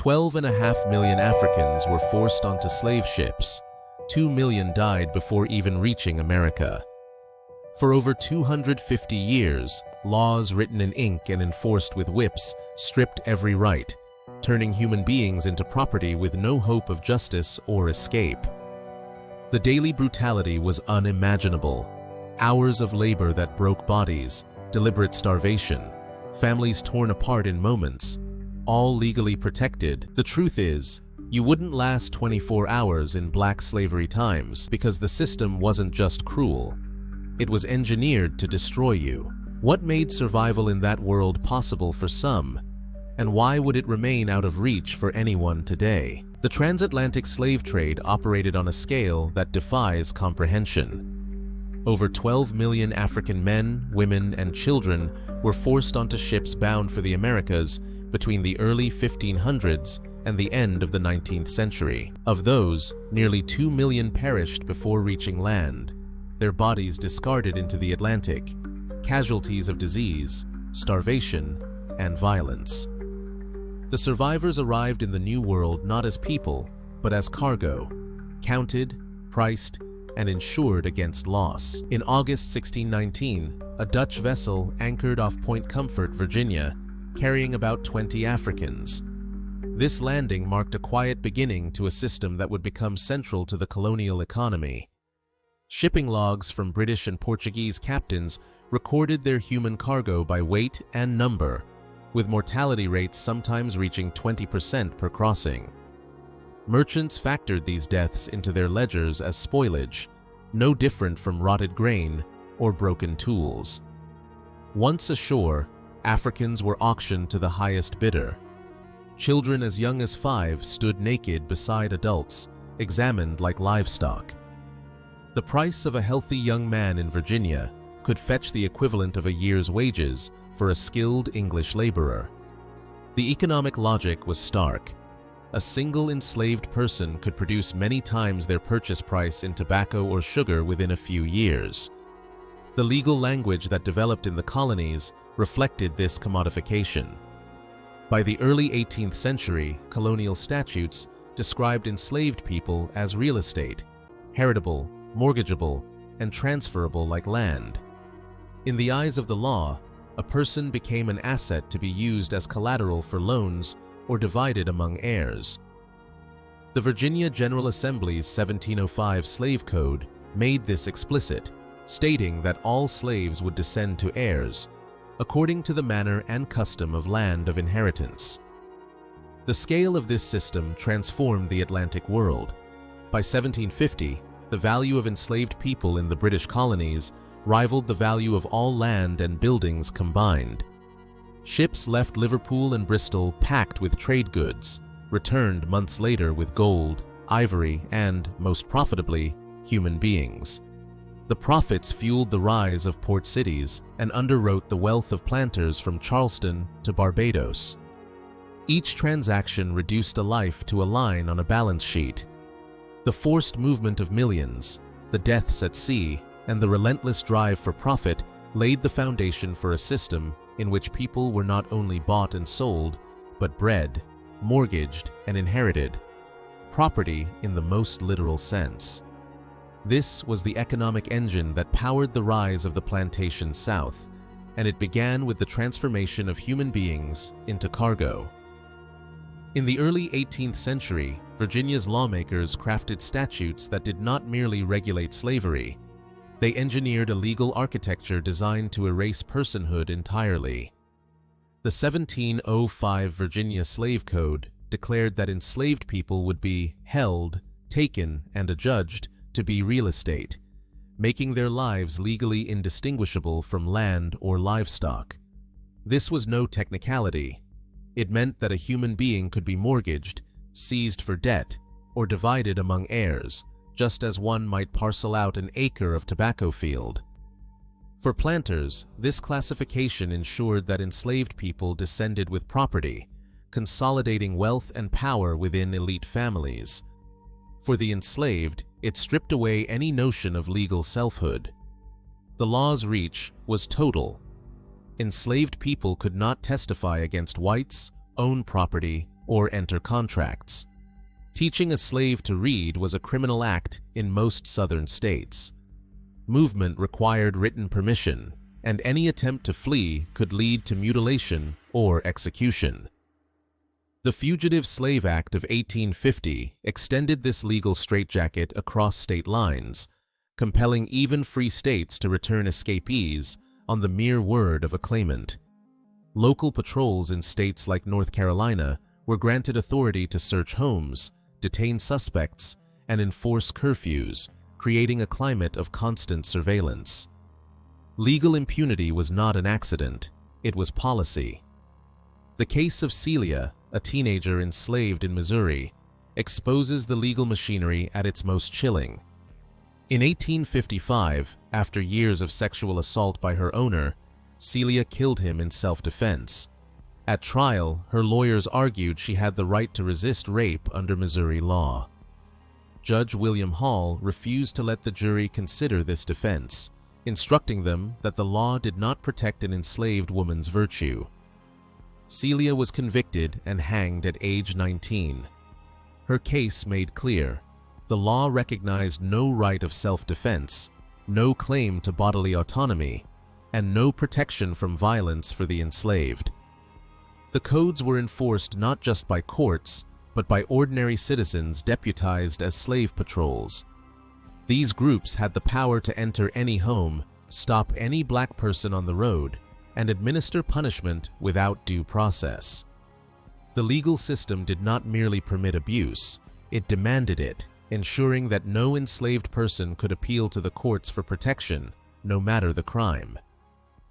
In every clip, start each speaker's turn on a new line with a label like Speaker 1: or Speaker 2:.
Speaker 1: 12.5 million Africans were forced onto slave ships. 2 million died before even reaching America. For over 250 years, laws written in ink and enforced with whips stripped every right, turning human beings into property with no hope of justice or escape. The daily brutality was unimaginable. Hours of labor that broke bodies, deliberate starvation, families torn apart in moments, all legally protected. The truth is, you wouldn't last 24 hours in black slavery times because the system wasn't just cruel. It was engineered to destroy you. What made survival in that world possible for some? And why would it remain out of reach for anyone today? The transatlantic slave trade operated on a scale that defies comprehension. Over 12 million African men, women, and children were forced onto ships bound for the Americas between the early 1500s and the end of the 19th century. Of those, nearly 2 million perished before reaching land, their bodies discarded into the Atlantic, casualties of disease, starvation, and violence. The survivors arrived in the New World not as people, but as cargo, counted, priced, and insured against loss. In August 1619, a Dutch vessel anchored off Point Comfort, Virginia, carrying about 20 Africans. This landing marked a quiet beginning to a system that would become central to the colonial economy. Shipping logs from British and Portuguese captains recorded their human cargo by weight and number, with mortality rates sometimes reaching 20% per crossing. Merchants factored these deaths into their ledgers as spoilage, no different from rotted grain or broken tools. Once ashore, Africans were auctioned to the highest bidder. Children as young as 5 stood naked beside adults, examined like livestock. The price of a healthy young man in Virginia could fetch the equivalent of a year's wages for a skilled English laborer. The economic logic was stark. A single enslaved person could produce many times their purchase price in tobacco or sugar within a few years. The legal language that developed in the colonies reflected this commodification. By the early 18th century, colonial statutes described enslaved people as real estate, heritable, mortgageable, and transferable like land. In the eyes of the law, a person became an asset to be used as collateral for loans or divided among heirs. The Virginia General Assembly's 1705 Slave Code made this explicit, stating that all slaves would descend to heirs, according to the manner and custom of land of inheritance. The scale of this system transformed the Atlantic world. By 1750, the value of enslaved people in the British colonies rivaled the value of all land and buildings combined. Ships left Liverpool and Bristol packed with trade goods, returned months later with gold, ivory, and, most profitably, human beings. The profits fueled the rise of port cities and underwrote the wealth of planters from Charleston to Barbados. Each transaction reduced a life to a line on a balance sheet. The forced movement of millions, the deaths at sea, and the relentless drive for profit laid the foundation for a system in which people were not only bought and sold, but bred, mortgaged, and inherited, property in the most literal sense. This was the economic engine that powered the rise of the plantation South, and it began with the transformation of human beings into cargo. In the early 18th century, Virginia's lawmakers crafted statutes that did not merely regulate slavery. They engineered a legal architecture designed to erase personhood entirely. The 1705 Virginia Slave Code declared that enslaved people would be held, taken, and adjudged to be real estate, making their lives legally indistinguishable from land or livestock. This was no technicality. It meant that a human being could be mortgaged, seized for debt, or divided among heirs, just as one might parcel out an acre of tobacco field. For planters, this classification ensured that enslaved people descended with property, consolidating wealth and power within elite families. For the enslaved, it stripped away any notion of legal selfhood. The law's reach was total. Enslaved people could not testify against whites, own property, or enter contracts. Teaching a slave to read was a criminal act in most southern states. Movement required written permission, and any attempt to flee could lead to mutilation or execution. The Fugitive Slave Act of 1850 extended this legal straitjacket across state lines, compelling even free states to return escapees on the mere word of a claimant. Local patrols in states like North Carolina were granted authority to search homes, detain suspects, and enforce curfews, creating a climate of constant surveillance. Legal impunity was not an accident, it was policy. The case of Celia, a teenager enslaved in Missouri, exposes the legal machinery at its most chilling. In 1855, after years of sexual assault by her owner, Celia killed him in self-defense. At trial, her lawyers argued she had the right to resist rape under Missouri law. Judge William Hall refused to let the jury consider this defense, instructing them that the law did not protect an enslaved woman's virtue. Celia was convicted and hanged at age 19. Her case made clear: the law recognized no right of self-defense, no claim to bodily autonomy, and no protection from violence for the enslaved. The codes were enforced not just by courts, but by ordinary citizens deputized as slave patrols. These groups had the power to enter any home, stop any black person on the road, and administer punishment without due process. The legal system did not merely permit abuse, it demanded it, ensuring that no enslaved person could appeal to the courts for protection, no matter the crime.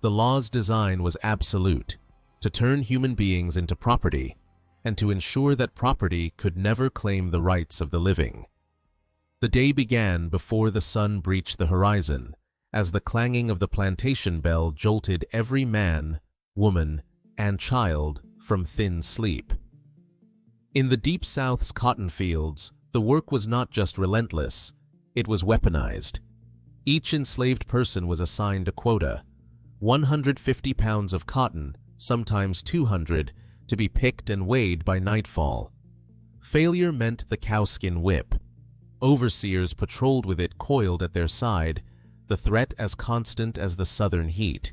Speaker 1: The law's design was absolute: to turn human beings into property, and to ensure that property could never claim the rights of the living. The day began before the sun breached the horizon, as the clanging of the plantation bell jolted every man, woman, and child from thin sleep. In the Deep South's cotton fields, the work was not just relentless, it was weaponized. Each enslaved person was assigned a quota: 150 pounds of cotton, sometimes 200, to be picked and weighed by nightfall. Failure meant the cowskin whip. Overseers patrolled with it coiled at their side, the threat as constant as the southern heat.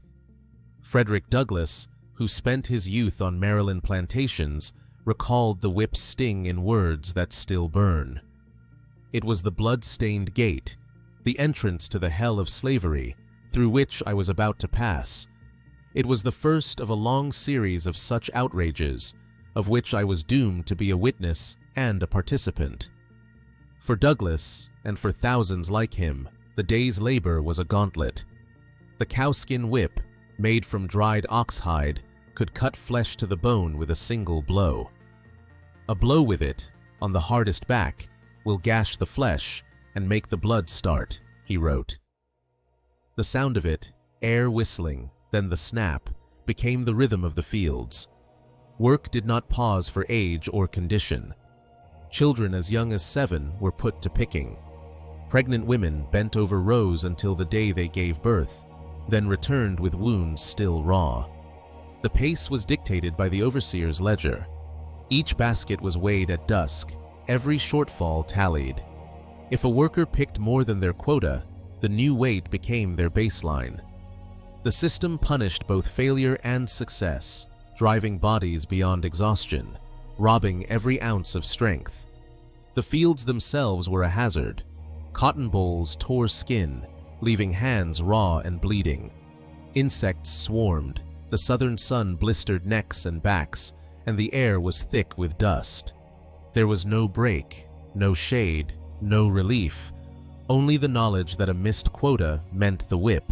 Speaker 1: Frederick Douglass, who spent his youth on Maryland plantations, recalled the whip's sting in words that still burn. It was the blood-stained gate, the entrance to the hell of slavery, through which I was about to pass. It was the first of a long series of such outrages, of which I was doomed to be a witness and a participant. For Douglass, and for thousands like him, the day's labor was a gauntlet. The cowskin whip, made from dried oxhide, could cut flesh to the bone with a single blow. A blow with it, on the hardest back, will gash the flesh and make the blood start, he wrote. The sound of it, air whistling, then the snap, became the rhythm of the fields. Work did not pause for age or condition. Children as young as 7 were put to picking. Pregnant women bent over rows until the day they gave birth, then returned with wounds still raw. The pace was dictated by the overseer's ledger. Each basket was weighed at dusk, every shortfall tallied. If a worker picked more than their quota, the new weight became their baseline. The system punished both failure and success, driving bodies beyond exhaustion, robbing every ounce of strength. The fields themselves were a hazard. Cotton bolls tore skin, leaving hands raw and bleeding. Insects swarmed, the southern sun blistered necks and backs, and the air was thick with dust. There was no break, no shade, no relief, only the knowledge that a missed quota meant the whip,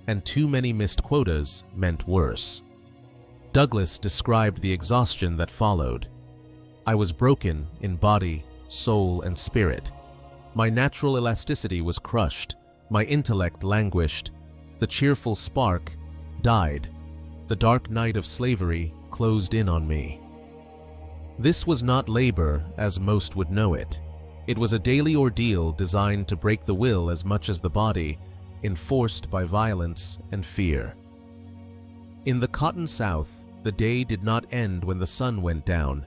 Speaker 1: and too many missed quotas meant worse. Douglass described the exhaustion that followed. I was broken in body, soul, and spirit. My natural elasticity was crushed, my intellect languished, the cheerful spark died. The dark night of slavery closed in on me. This was not labor as most would know it. It was a daily ordeal designed to break the will as much as the body, enforced by violence and fear. In the Cotton South, the day did not end when the sun went down.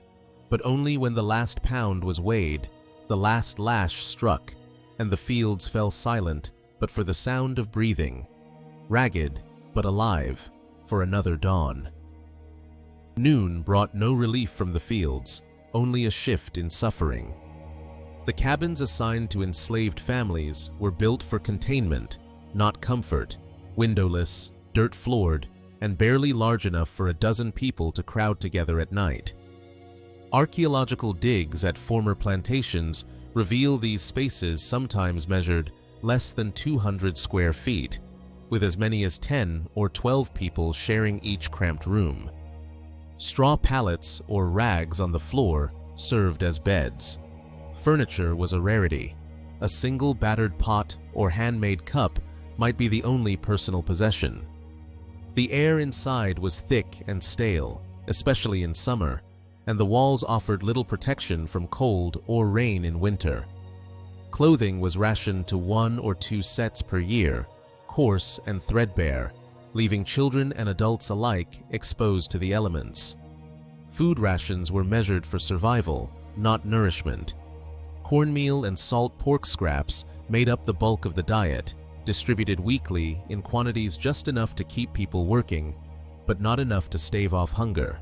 Speaker 1: But only when the last pound was weighed, the last lash struck, and the fields fell silent but for the sound of breathing, ragged but alive for another dawn. Noon brought no relief from the fields, only a shift in suffering. The cabins assigned to enslaved families were built for containment, not comfort, windowless, dirt-floored, and barely large enough for a dozen people to crowd together at night. Archaeological digs at former plantations reveal these spaces sometimes measured less than 200 square feet, with as many as 10 or 12 people sharing each cramped room. Straw pallets or rags on the floor served as beds. Furniture was a rarity. A single battered pot or handmade cup might be the only personal possession. The air inside was thick and stale, especially in summer, and the walls offered little protection from cold or rain in winter. Clothing was rationed to 1 or 2 sets per year, coarse and threadbare, leaving children and adults alike exposed to the elements. Food rations were measured for survival, not nourishment. Cornmeal and salt pork scraps made up the bulk of the diet, distributed weekly in quantities just enough to keep people working, but not enough to stave off hunger.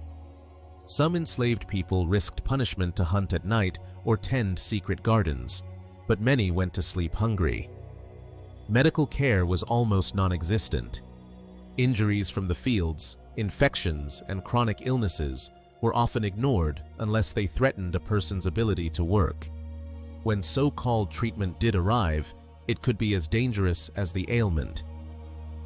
Speaker 1: Some enslaved people risked punishment to hunt at night or tend secret gardens, but many went to sleep hungry. Medical care was almost non-existent. Injuries from the fields, infections, and chronic illnesses were often ignored unless they threatened a person's ability to work. When so-called treatment did arrive, it could be as dangerous as the ailment.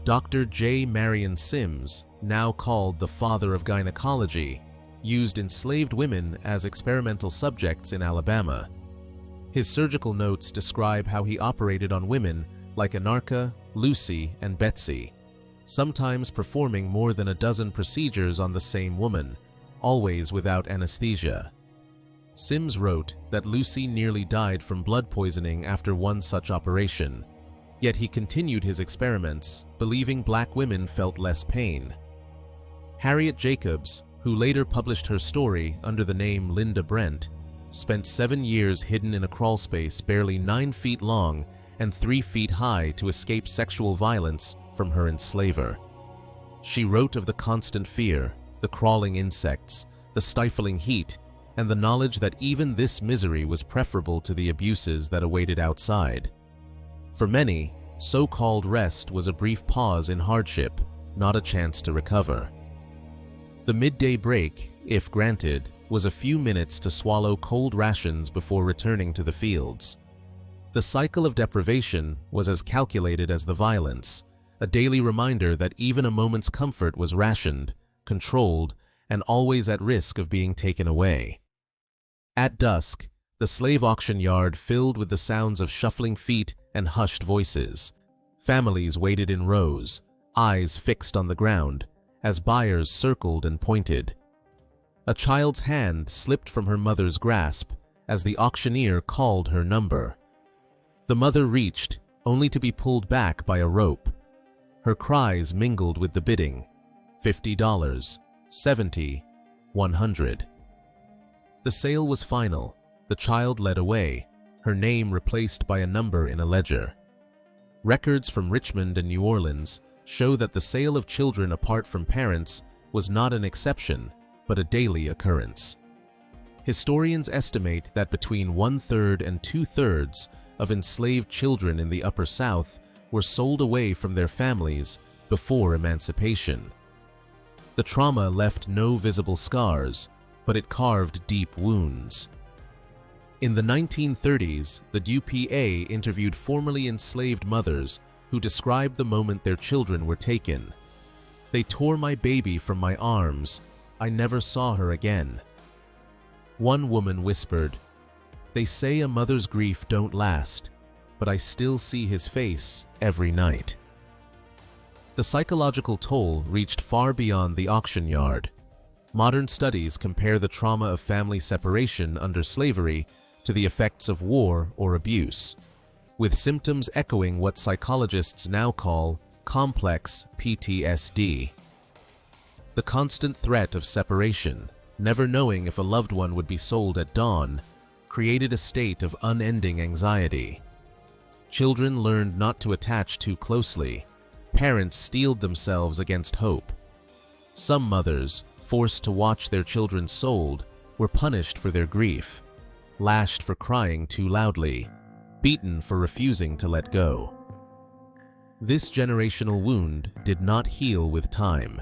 Speaker 1: Dr. J. Marion Sims, now called the father of gynecology, used enslaved women as experimental subjects in Alabama. His surgical notes describe how he operated on women like Anarcha, Lucy, and Betsy, sometimes performing more than a dozen procedures on the same woman, always without anesthesia. Sims wrote that Lucy nearly died from blood poisoning after one such operation, yet he continued his experiments, believing black women felt less pain. Harriet Jacobs, who later published her story under the name Linda Brent, spent 7 years hidden in a crawlspace barely 9 feet long and 3 feet high to escape sexual violence from her enslaver. She wrote of the constant fear, the crawling insects, the stifling heat, and the knowledge that even this misery was preferable to the abuses that awaited outside. For many, so-called rest was a brief pause in hardship, not a chance to recover. The midday break, if granted, was a few minutes to swallow cold rations before returning to the fields. The cycle of deprivation was as calculated as the violence, a daily reminder that even a moment's comfort was rationed, controlled, and always at risk of being taken away. At dusk, the slave auction yard filled with the sounds of shuffling feet and hushed voices. Families waited in rows, eyes fixed on the ground, as buyers circled and pointed. A child's hand slipped from her mother's grasp as the auctioneer called her number. The mother reached, only to be pulled back by a rope. Her cries mingled with the bidding. $50, $70, $100. The sale was final. The child led away, her name replaced by a number in a ledger. Records from Richmond and New Orleans show that the sale of children apart from parents was not an exception, but a daily occurrence. Historians estimate that between 1/3 and 2/3 of enslaved children in the Upper South were sold away from their families before emancipation. The trauma left no visible scars, but it carved deep wounds. In the 1930s, the DuPA interviewed formerly enslaved mothers who described the moment their children were taken. "They tore my baby from my arms. I never saw her again." One woman whispered, "They say a mother's grief don't last, but I still see his face every night." The psychological toll reached far beyond the auction yard. Modern studies compare the trauma of family separation under slavery to the effects of war or abuse, with symptoms echoing what psychologists now call complex PTSD. The constant threat of separation, never knowing if a loved one would be sold at dawn, created a state of unending anxiety. Children learned not to attach too closely. Parents steeled themselves against hope. Some mothers, forced to watch their children sold, were punished for their grief, lashed for crying too loudly, beaten for refusing to let go. This generational wound did not heal with time.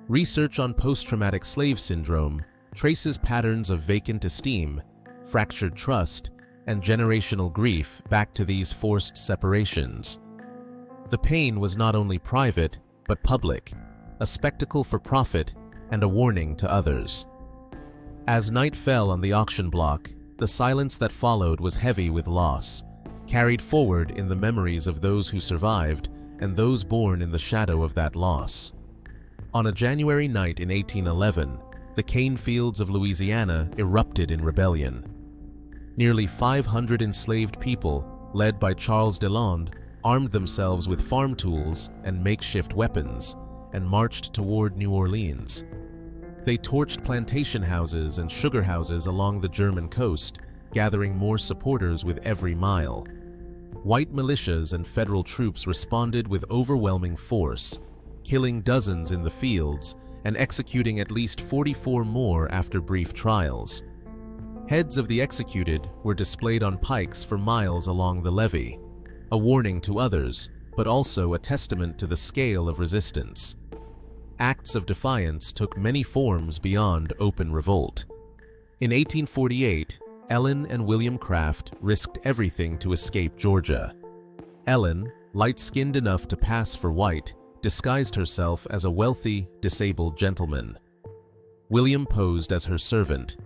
Speaker 1: Research on post-traumatic slave syndrome traces patterns of vacant esteem, fractured trust, and generational grief back to these forced separations. The pain was not only private, but public, a spectacle for profit and a warning to others. As night fell on the auction block, the silence that followed was heavy with loss, carried forward in the memories of those who survived and those born in the shadow of that loss. On a January night in 1811, the cane fields of Louisiana erupted in rebellion. Nearly 500 enslaved people, led by Charles DeLand, armed themselves with farm tools and makeshift weapons and marched toward New Orleans. They torched plantation houses and sugar houses along the German coast, gathering more supporters with every mile. White militias and federal troops responded with overwhelming force, killing dozens in the fields and executing at least 44 more after brief trials. Heads of the executed were displayed on pikes for miles along the levee, a warning to others, but also a testament to the scale of resistance. Acts of defiance took many forms beyond open revolt. In 1848, Ellen and William Craft risked everything to escape Georgia. Ellen, light-skinned enough to pass for white, disguised herself as a wealthy, disabled gentleman. William posed as her servant.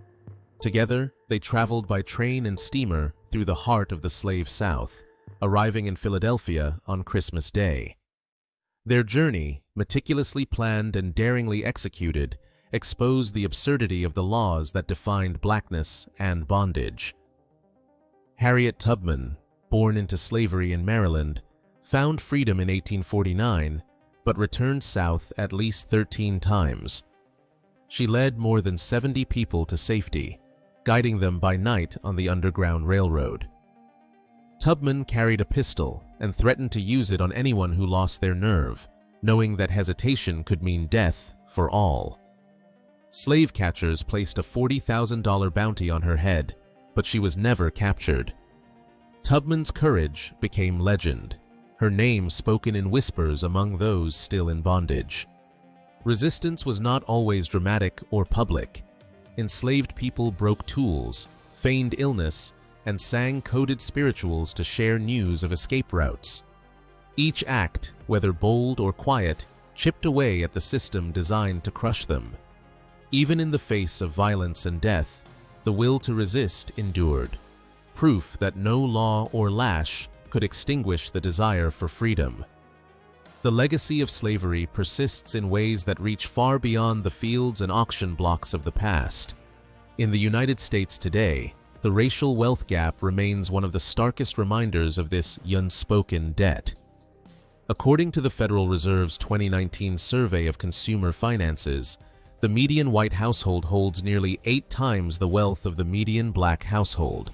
Speaker 1: Together, they traveled by train and steamer through the heart of the slave South, arriving in Philadelphia on Christmas Day. Their journey, meticulously planned and daringly executed, exposed the absurdity of the laws that defined blackness and bondage. Harriet Tubman, born into slavery in Maryland, found freedom in 1849, but returned south at least 13 times. She led more than 70 people to safety, guiding them by night on the Underground Railroad. Tubman carried a pistol and threatened to use it on anyone who lost their nerve, knowing that hesitation could mean death for all. Slave catchers placed a $40,000 bounty on her head, but she was never captured. Tubman's courage became legend, her name spoken in whispers among those still in bondage. Resistance was not always dramatic or public. Enslaved people broke tools, feigned illness, and sang coded spirituals to share news of escape routes. Each act, whether bold or quiet, chipped away at the system designed to crush them. Even in the face of violence and death, the will to resist endured, proof that no law or lash could extinguish the desire for freedom. The legacy of slavery persists in ways that reach far beyond the fields and auction blocks of the past. In the United States today, the racial wealth gap remains one of the starkest reminders of this unspoken debt. According to the Federal Reserve's 2019 survey of consumer finances, the median white household holds nearly 8 times the wealth of the median black household.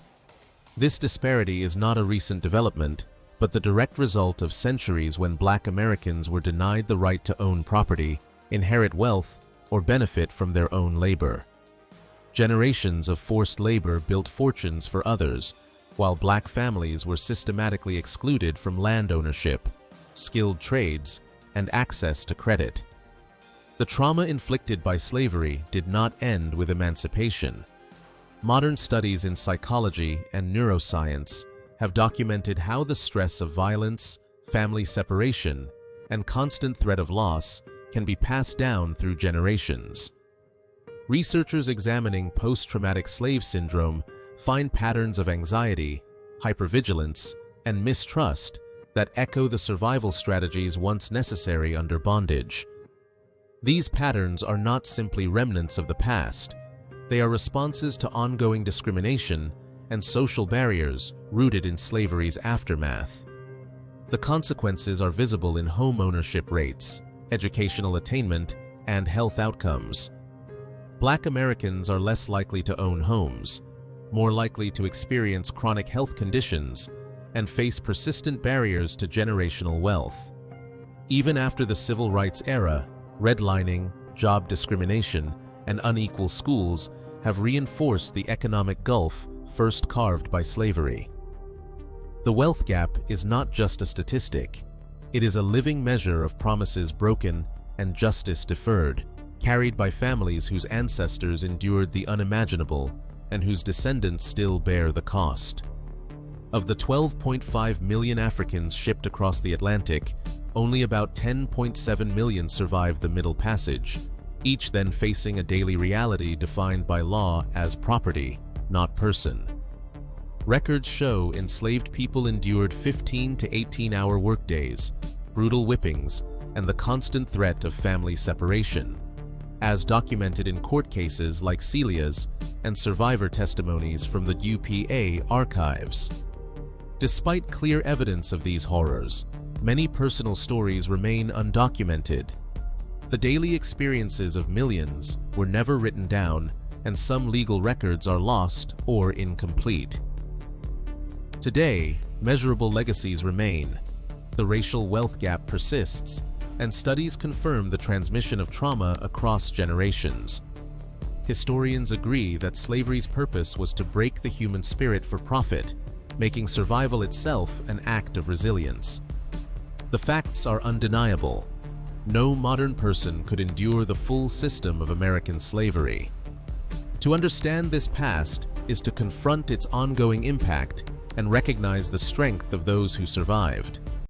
Speaker 1: This disparity is not a recent development, but the direct result of centuries when Black Americans were denied the right to own property, inherit wealth, or benefit from their own labor. Generations of forced labor built fortunes for others, while Black families were systematically excluded from land ownership, skilled trades, and access to credit. The trauma inflicted by slavery did not end with emancipation. Modern studies in psychology and neuroscience have documented how the stress of violence, family separation, and constant threat of loss can be passed down through generations. Researchers examining post-traumatic slave syndrome find patterns of anxiety, hypervigilance, and mistrust that echo the survival strategies once necessary under bondage. These patterns are not simply remnants of the past. They are responses to ongoing discrimination and social barriers rooted in slavery's aftermath. The consequences are visible in home ownership rates, educational attainment, and health outcomes. Black Americans are less likely to own homes, more likely to experience chronic health conditions, and face persistent barriers to generational wealth. Even after the civil rights era, redlining, job discrimination, and unequal schools have reinforced the economic gulf first carved by slavery. The wealth gap is not just a statistic. It is a living measure of promises broken and justice deferred, carried by families whose ancestors endured the unimaginable and whose descendants still bear the cost. Of the 12.5 million Africans shipped across the Atlantic, only about 10.7 million survived the Middle Passage, each then facing a daily reality defined by law as property, not person. Records show enslaved people endured 15 to 18-hour workdays, brutal whippings, and the constant threat of family separation, as documented in court cases like Celia's and survivor testimonies from the UPA archives. Despite clear evidence of these horrors, many personal stories remain undocumented. The daily experiences of millions were never written down, and some legal records are lost or incomplete. Today, measurable legacies remain. The racial wealth gap persists, and studies confirm the transmission of trauma across generations. Historians agree that slavery's purpose was to break the human spirit for profit, making survival itself an act of resilience. The facts are undeniable. No modern person could endure the full system of American slavery. To understand this past is to confront its ongoing impact and recognize the strength of those who survived.